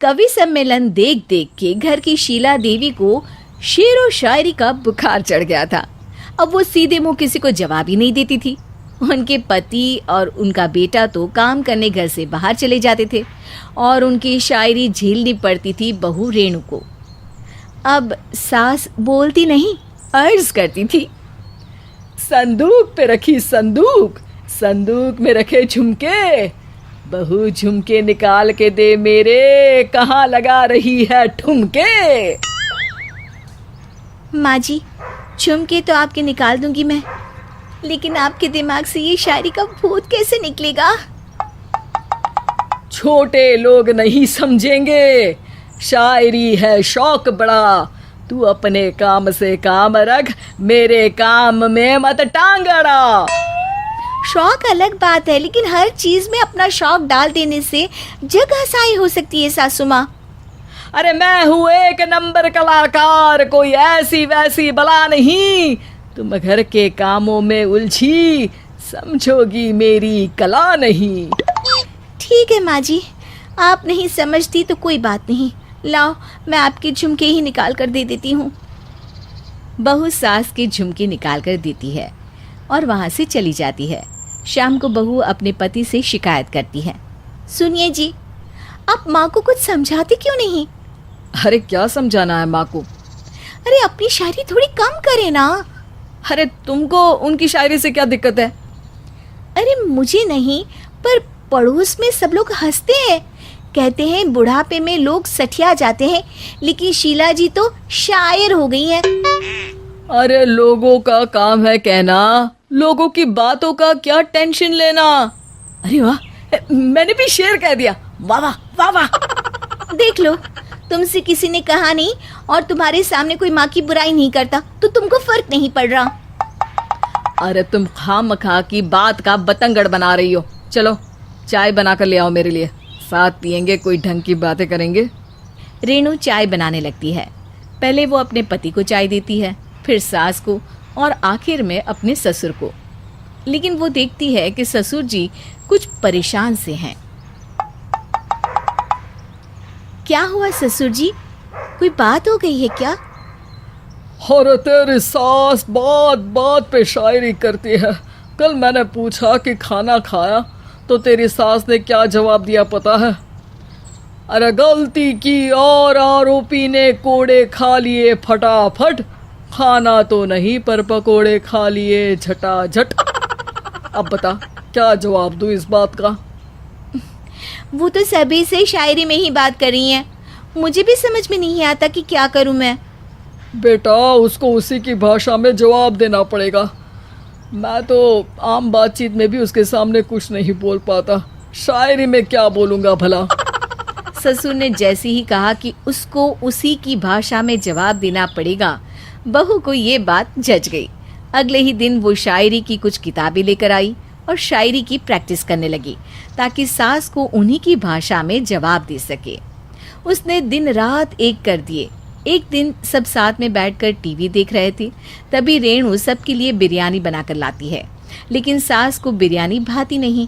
कवि सम्मेलन देख देख के घर की शीला देवी को शेर व शायरी का बुखार चढ़ गया था। अब वो सीधे मुंह किसी को जवाब ही नहीं देती थी। उनके पति और उनका बेटा तो काम करने घर से बाहर चले जाते थे और उनकी शायरी झेलनी पड़ती थी बहू रेणु को। अब सास बोलती नहीं, अर्ज करती थी, संदूक पे रखी संदूक, संदूक में रखे झुमके, बहू झुमके निकाल के दे मेरे, कहाँ लगा रही है ठुमके। माँ जी, झुमके तो आपके निकाल दूंगी मैं, लेकिन आपके दिमाग से ये शायरी का भूत कैसे निकलेगा? छोटे लोग नहीं समझेंगे, शायरी है शौक बड़ा, तू अपने काम से काम रख, मेरे काम में मत टांग अड़ा। शौक अलग बात है, लेकिन हर चीज में अपना शौक डाल देने से जग हंसाई हो सकती है सासू माँ। अरे मैं हूँ एक नंबर कलाकार, कोई ऐसी वैसी बला नहीं, तुम घर के कामों में उलझी, समझोगी मेरी कला नहीं। ठीक है माँ जी, आप नहीं समझती तो कोई बात नहीं, लाओ मैं आपके झुमके ही निकाल कर दे देती हूँ। बहू सास के झुमके निकाल कर देती है और वहाँ से चली जाती है। शाम को बहू अपने पति से शिकायत करती है, सुनिए जी, आप माँ को कुछ समझाते क्यों नहीं? अरे क्या समझाना है माँ को? अरे अपनी शायरी थोड़ी कम करे ना। अरे तुमको उनकी शायरी से क्या दिक्कत है? अरे मुझे नहीं, पर पड़ोस में सब लोग हंसते हैं, कहते हैं बुढ़ापे में लोग सठिया जाते हैं, लेकिन शीला जी तो शायर हो गई हैं। अरे लोगों का काम है कहना, लोगों की बातों का क्या टेंशन लेना। अरे वाह, मैंने भी शेर कह दिया, वाह वाह वाह वाह। देख लो, तुमसे किसी ने कहा नहीं और तुम्हारे सामने कोई माँ की बुराई नहीं करता तो तुमको फर्क नहीं पड़ रहा। अरे तुम खामखा की बात का बतंगड़ बना रही हो। चलो चाय बना कर ले आओ मेरे लिए, साथ पियेंगे, कोई ढंग की बातें करेंगे। रेणु चाय बनाने लगती है। पहले वो अपने पति को चाय देती है, फिर सास को और आखिर में अपने ससुर को। लेकिन वो देखती है कि ससुर जी कुछ परेशान से हैं। क्या हुआ ससुर जी, कोई बात हो गई है क्या? अरे तेरी सास बात बात पे शायरी करती है। कल मैंने पूछा कि खाना खाया तो तेरी सास ने क्या जवाब दिया पता है? अरे गलती की और आरोपी ने कोड़े खा लिए फटाफट, खाना तो नहीं पर पकोड़े खा लिए झटाझट। अब बता क्या जवाब दूं इस बात का? वो तो सभी से शायरी में ही बात कर रही हैं, मुझे भी समझ में नहीं आता कि क्या करूं मैं। बेटा उसको उसी की भाषा में जवाब देना पड़ेगा। मैं तो आम बातचीत में भी उसके सामने कुछ नहीं बोल पाता, शायरी में क्या बोलूँगा भला। ससुर ने जैसे ही कहा कि उसको उसी की भाषा में जवाब देना पड़ेगा, बहू को ये बात जच गई। अगले ही दिन वो शायरी की कुछ किताबें लेकर आई और शायरी की प्रैक्टिस करने लगी ताकि सास को उन्हीं की भाषा में जवाब दे सके। उसने दिन रात एक कर दिए। एक दिन सब साथ में बैठकर टीवी देख रहे थे, तभी रेणु सबके लिए बिरयानी बनाकर लाती है, लेकिन सास को बिरयानी भाती नहीं।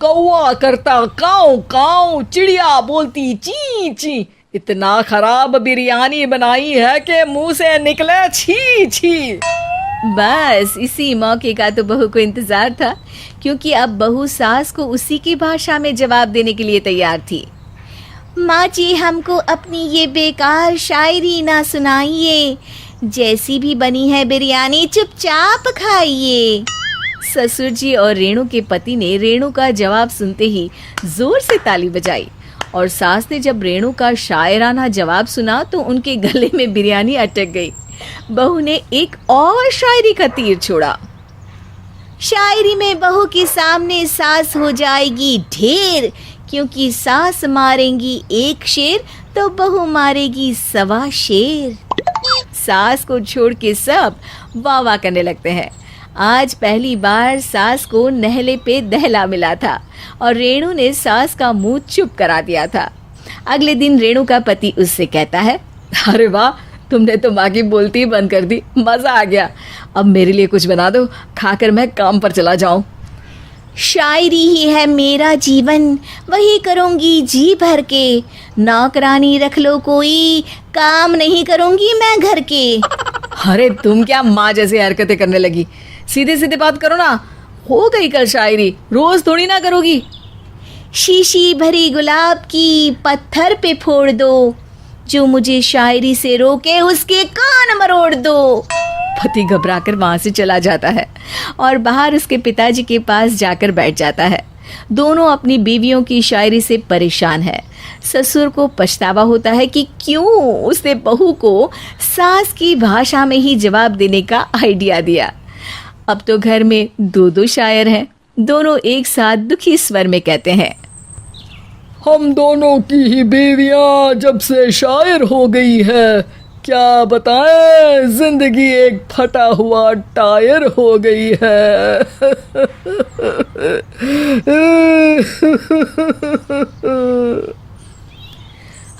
कौवा करता काऊ काऊ, चिड़िया बोलती ची ची, इतना खराब बिरयानी बनाई है कि मुंह से निकले छी छी। बस इसी मौके का तो बहू को इंतजार था, क्योंकि अब बहू सास को उसी की भाषा में जवाब देने के लिए तैयार थी। माँ जी, हमको अपनी ये बेकार शायरी ना सुनाइए, जैसी भी बनी है बिरयानी चुपचाप खाइए। ससुर जी और रेणु के पति ने रेणु का जवाब सुनते ही जोर से ताली बजाई और सास ने जब रेणु का शायराना जवाब सुना तो उनके गले में बिरयानी अटक गई। बहू ने एक और शायरी का तीर छोड़ा। शायरी में बहू के सामने सास हो जाएगी ढेर, क्योंकि सास मारेंगी एक शेर तो बहू मारेगी 1.25 शेर। सास को छोड़ के सब वाह वाह करने लगते हैं। आज पहली बार सास को नहले पे दहला मिला था और रेणु ने सास का मुंह चुप करा दिया था। अगले दिन रेणु का पति उससे कहता है, अरे वाह, तुमने तो माँ की बोलती ही बंद कर दी, मज़ा आ गया। अब मेरे लिए कुछ बना दो, खाकर मैं काम पर चला जाऊं। शायरी ही है मेरा जीवन, वही करूँगी जी भर के। नौकरानी रख लो कोई, काम नहीं करूँगी मैं घर के। अरे तुम क्या माँ जैसी हरकतें करने लगी, सीधे सीधे बात करो ना। हो गई कल शायरी, रोज थोड़ी ना करोगी। शीशी भरी गुलाब की पत्थर पे फोड़ दो, जो मुझे शायरी से रोके उसके कान मरोड़ दो। पति घबराकर वहां से चला जाता है और बाहर उसके पिताजी के पास जाकर बैठ जाता है। दोनों अपनी बीवियों की शायरी से परेशान है। ससुर को पछतावा होता है कि क्यों उसने बहू को सास की भाषा में ही जवाब देने का आइडिया दिया। अब तो घर में दो दो शायर हैं। दोनों एक साथ दुखी स्वर में कहते हैं, हम दोनों की ही बीवियां जब से शायर हो गई है, क्या बताएं, जिंदगी एक फटा हुआ टायर हो गई है।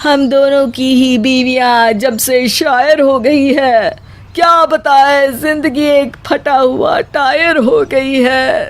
हम दोनों की ही बीवियां जब से शायर हो गई है, क्या बताएं, जिंदगी एक फटा हुआ टायर हो गई है।